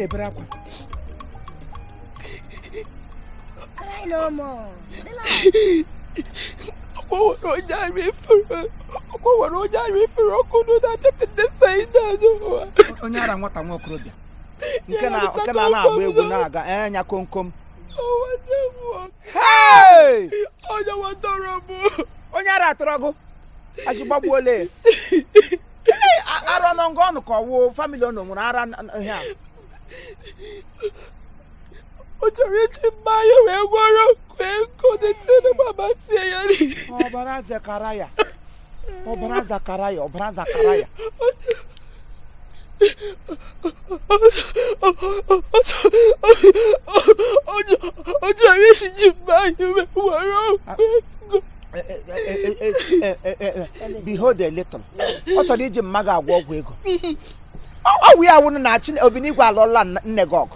bravo. Cry no more. Relax. Oh, no, Jerry, oh, no, Jerry, for Okuno, that the same. Onyara, what I'm walking. You cannot wear Gunaga and Yakonkom. Oh, hey! Oh, you want to Onyara Trago. As you Babole. I don't know, gone to call family on Munara here. What's your written by your world? Go to the Baba say, oh, Baraza Karaya. Oh, Baraza Karaya, oh, Baraza Karaya. Behold a little. What a legend maga walk with. Oh, we are one actually of Benigua Lola Negog.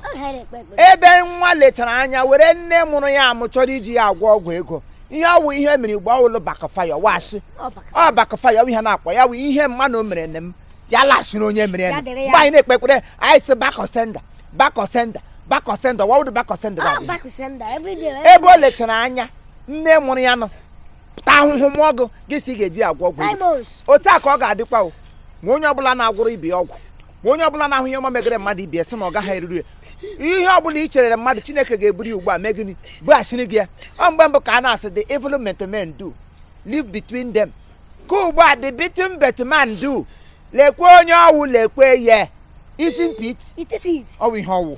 Eben one letter, Anya, where any Monoya Motorigi walk with go. Yeah, we hear me bowl back of fire, wash. Oh, back of fire, we have not. Why we hear Manu and them. Yalas, you know, buy neck back with I say back or sender. What would the back or sender? Back to sender every day. Ebo letter, Anya. Name Moniano. Town Homogo, Gissy, walk with. O Takoga, the pow. Monobulana will be og. Monobulana, Yama make a muddy beer, some of Gaharu. You have each other, Mother Chineke gave you by Megan, Brashinigia. Bambo Cana said the evolument men do. Live between them. Go by the bitten better man do. Lequonia will leque, yeah. Eating Pete. It is it. Oh, we how.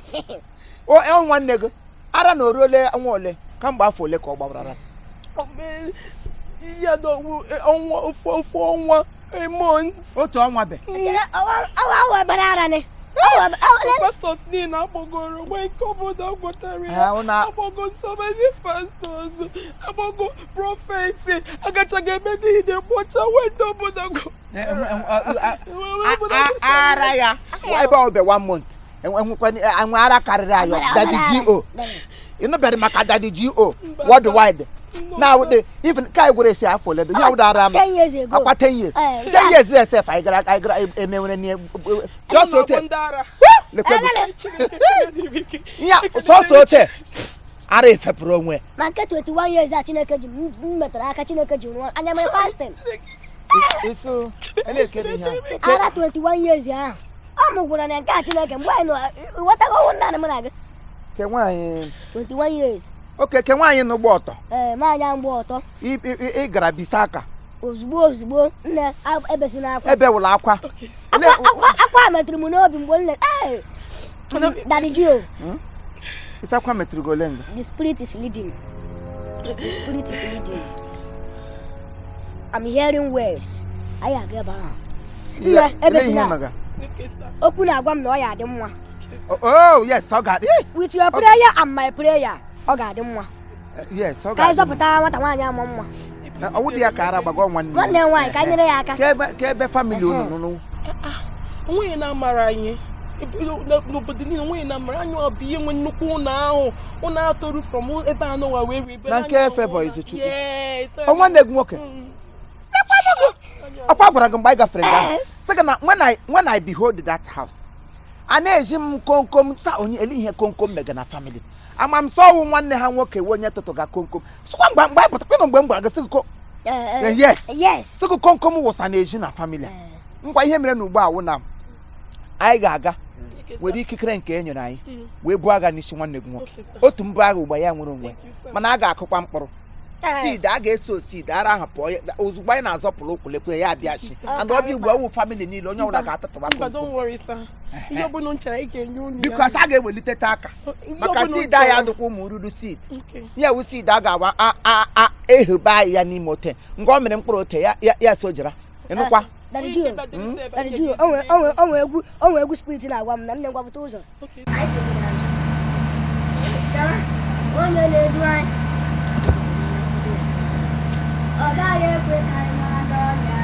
Oh, one nigger. I don't know, really, and wole. Come back for Leco Barbara. Oh, man. Yeah, no, on a month. Oh, Tom Wabbe. Oh, banana. Oh, pastors need a bogo, wake up with the water. I go so many pastors. I go prophets. I got to get ready. The water went over the go. Araya. Why about the 1 month? And when I'm Daddy G.O. You know better, Maca Daddy G.O. What the wide? Now, even Kai would say, I followed the Yauda 10 years ago. About 10 years. 10 years, yes, I got a man near. Just so yeah, so are if a pro way. Man, 21 years at Chinaka, and I'm fasting. It's so 21 years, yeah. I'm going to catch like him. Why not? What I go on, 21 years. Okay, can I in the water? My young water. Igra Bisaka. Osbo, I've ever seen a will aqua. Aqua matrimonio, one Daddy Joe. It's aqua matrigolen. The spirit is leading. The spirit is leading. I'm hearing words. I agree about. Yeah, ever open a gum, no, I don't want. Oh, yes, I got it. With your prayer and my prayer. Oh, God, yes, okay. I what I want, Mamma. I would be a caraba one day. Why can you family? No, we are marrying. Nobody knew when I'm running being when no cool now. On our tour from all about know where we Therefor is the truth. Yes, I want them walking. A papa can buy a friend. Second, when I behold that house. Anejim konkom sa onye eli he konkom mega na family. I'm so one hand work a 1 year to ga konkom. So one by but yes. Yes. So konkom was an Asian family. Ngwa ihe mere no gba wo na. Ai gaga. We di kikere nke enyo na anyị. We bu aga n'isi nwanne gị nwoke. Otu mbu agha ugba ya nwere onwe. Mana aga akụkwa mkpụrụ. Seed aga eso seed ara hapụ ozugbo anyị na-azọpụrụ okwulepụ ya abịa chi. And obi ugbo wu family niile onye ọbụla ga-atụtụba konkom. Don't worry sir. Ihe ọbụla nchara ike enye unu. Because aga ewelite aka. Maka seed ya adụkwa ụmụ ruru seed. Ya wu seed aga awa eheba ya n'ime ote. Ngọ mere mkpụrụ ote ya sojira. Ịnụkwa. Daddy Joe, oh, egwu spirit na agwa m na nne ngwa bute ụzọ. Okay. Onye na-edu anyị. Ọ gaghị ekwe ka anyị mara n'ọnya.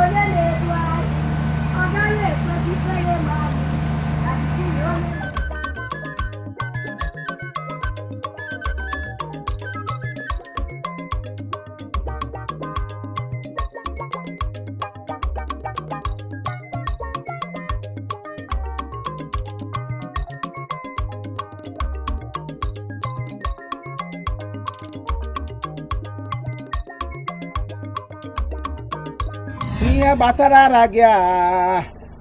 Onye na-edu anyị. Ọ gaghị ekwe ka ife ya ma anyị. ihe gbasara ara gị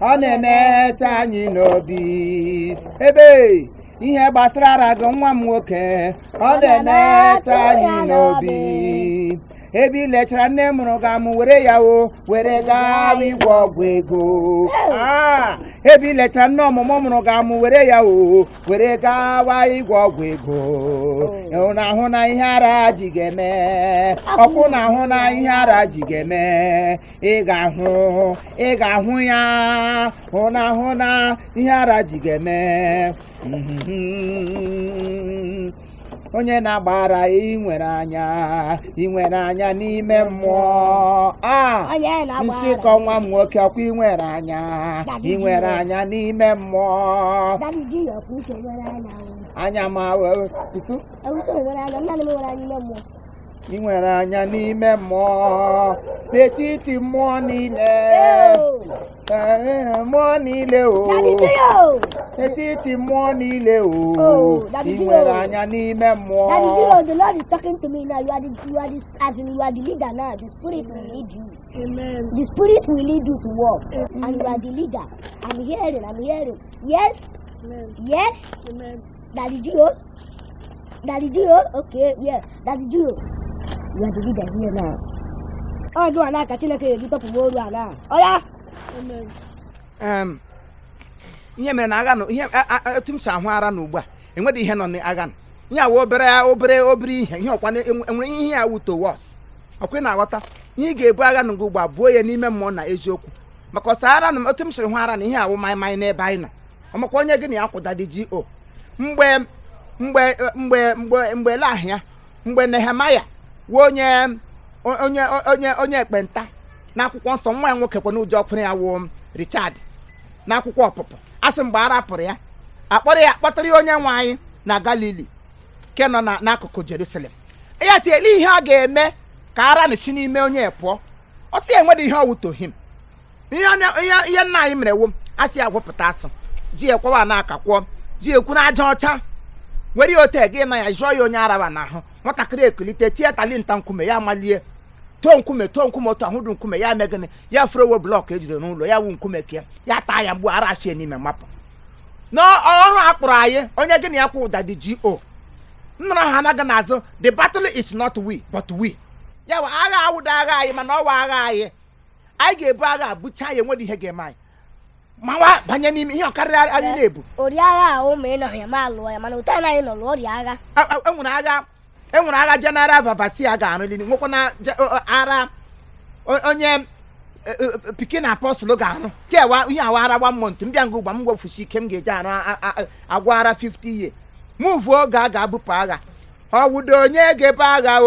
ọ na-emetụ anyị n'obi ebe ihe gbasara ara gị nwa m nwoke ọ na-emetụ anyị n'obi ebe ilechara nne mụrụ gị amụ were ya were gaa ịgwọ ọgwụ ego ebe ilechara nne ọmụmụ mụrụ gị amụ were ya were gawa ịgwọ ọgwụ ego na-ahụ na ihe ara ji ga-eme ọkụ na-ahụ na ihe ara ji ga-eme ị ga-ahụ ya hụ na ihe ara ji ga-eme onye na-agbara ị nwere anya n'ime mmụọ nsịkọ nwa m nwoke ọkwa ị nwere anya n'ime mmụọ anya ma isu ị nwere anya n'ime mmụọ n'etiti mmụọ niile etiti mmụọ niile ị nwere anya n'ime mmụọ. Daddy, the Lord is talking to me now. You are the leader now. The Spirit will lead you. Amen. The Spirit will lead you to work. Amen. And you are the leader. I'm hearing. Yes. Amen. Yes. Amen. Daddy Gio. Okay, yeah. Daddy Gio. You are the leader here now. Oh, do I catch you now? Oh yeah. Amen. Ihe mere na agha no ihe otum sha ahụ ara no ugbu a enwede ihe nọ n'agha no nya wo obere ihe ọkwa enwere ihe ya wuto was ọkwa na aghọta ihe ga-ebu agha no ugbu a buo ya n'ime mmụọ na eziokwu maka ọsara no otum shiri hụ ara na ihe awụ mai n'ebe anyị nọ ọmakwa onye gị na ya kwụda dị go mgbe lahịa mgbe Nehemaya onye ekpenta n'akwụkwọ nsọ nwa ya nwoke kwa n'ụjọ ọkpụrụ ya wụ Richard n'akwụkwọ ọpụpụ asị mgbe ara pụrụ ya kpọtara ya onye nwe anyị na Galili ke nọ n'akụkụ Jerusalem ya si ele ihe a ga-eme ka ara na chi n'ime onye pụọ ọ sị enwede ihe ọwụtoghị m ihe nna anyị mere wo asị agwụpụta asị ji ekwewa n'aka kwụọ ji ekwu na aja ọcha were ote gị na ya jụọ ya onye araba n'ahụ nwatakịrị ekulite tie talinta nkume ya amalie too nkume otu ahụ dị nkume ya megịnị ya frowo blọk ejide n'ụlọ ya wu nkume ke ya taa ya mgbu ara achie n'ime mapụ n'ọrụ akpụrụ anyị onye gịnị ya kwụ ụda dị go nnọrọ ha anaghị n'azụ the battle is not we but we ya wa agha awụda agha anyị mana ọwa agha anyị ga-ebu agha bucha ya enwere ihe ga-eme anyị mawa banye n'ime ihe ọkarịrị anyị na-ebu ori agha ahụ ma ị nọ ya ma alụọ ya mana ụta anyị nọ lụọ agha enwere agha General Vavasia ga-arụlili nwekwa na ara onye pikin apọstụl ga-arụ kewa ihe awa ara 1 month mbịa nga ugba m gwefusi ike m ga-eji arụ agwa ara 50 years muvu oge a ga-abụpụ agha ọwụdo onye ga-ebu agha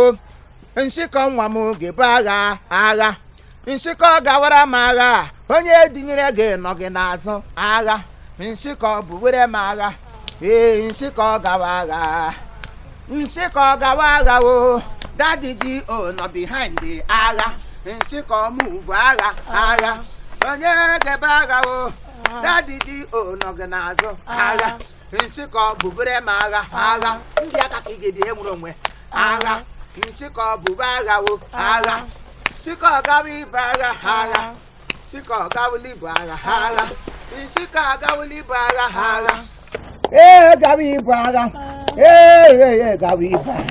nsịkọ nwa m ga-ebu agha nsịkọ gawara m agha onye dinyere gị nọ gị n'azụ agha nsịkọ bụ were m agha nsịkọ gawa agha Daddy Gio nọ behind the agha nsịkọ move agha onye ga-ebe agha Daddy Gio nọ gị n'azụ agha nsịkọ bubere m agha ndị aka ka ị ga-ebi enwere onwe agha nsịkọ bube agha nsịkọ gawa ibe agha nsịkọ gawuli ibu agha nsịkọ gawuli ibu agha gawa ibu agha gawa ibu agha